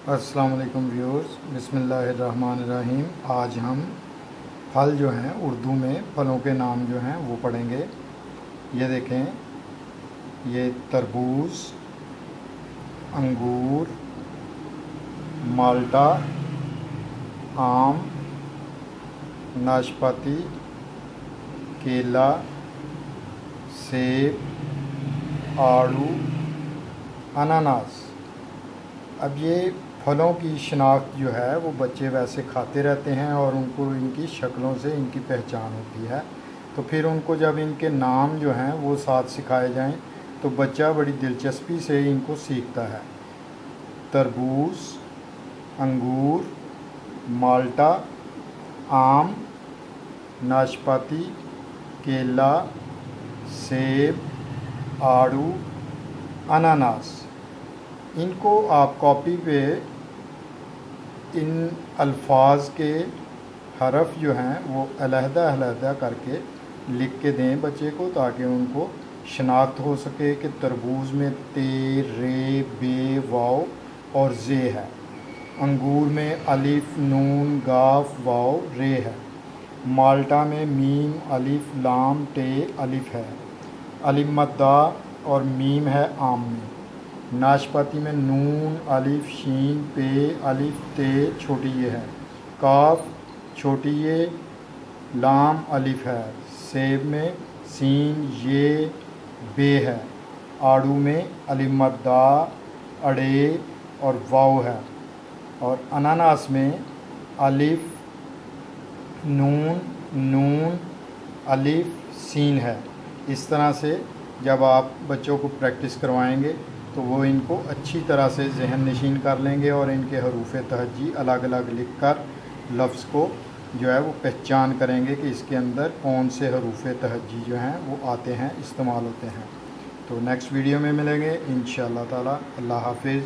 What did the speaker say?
अस्सलाम वालेकुम व्यूअर्स, बिस्मिल्लाहिर्रहमानिर्रहीम। आज हम फल जो हैं उर्दू में फलों के नाम जो हैं वो पढ़ेंगे। ये देखें, ये तरबूज, अंगूर, माल्टा, आम, नाशपाती, केला, सेब, आड़ू, अनानास। अब ये फलों की शनाख्त जो है वो बच्चे वैसे खाते रहते हैं और उनको इनकी शक्लों से इनकी पहचान होती है। तो फिर उनको जब इनके नाम जो हैं वो साथ सिखाए जाएं तो बच्चा बड़ी दिलचस्पी से इनको सीखता है। तरबूज, अंगूर, माल्टा, आम, नाशपाती, केला, सेब, आड़ू, अनानास। इनको आप कॉपी पे इन अल्फाज के हरफ जो हैं वो अलहदा करके लिख के दें बच्चे को, ताकि उनको शनाख्त हो सके कि तरबूज में ते, रे, बे, वाव और जे है। अंगूर में अलिफ, नून, गाफ, वाव, रे है। माल्टा में मीम, अलिफ, लाम, टे, अलिफ है। अलिफ मद्दा और मीम है आम में। नाशपाती में नून, अलिफ, शीन, पे, अलिफ, ते, छोटी ये है। काफ, छोटी ये, लाम, अलिफ है। सेब में सीन, ये, बे है। आड़ू में अलिफ मद्दा, अड़े और वाव है। और अनानास में अलिफ, नून, नून, अलिफ, सीन है। इस तरह से जब आप बच्चों को प्रैक्टिस करवाएंगे तो वो इनको अच्छी तरह से ज़हन नशीन कर लेंगे और इनके हरूफ तहज्जी अलग अलग लिख कर लफ्ज़ को जो है वो पहचान करेंगे कि इसके अंदर कौन से हरूफ तहज्जी जो हैं वो आते हैं, इस्तेमाल होते हैं। तो नेक्स्ट वीडियो में मिलेंगे इंशाअल्लाह ताला। अल्लाह हाफिज़।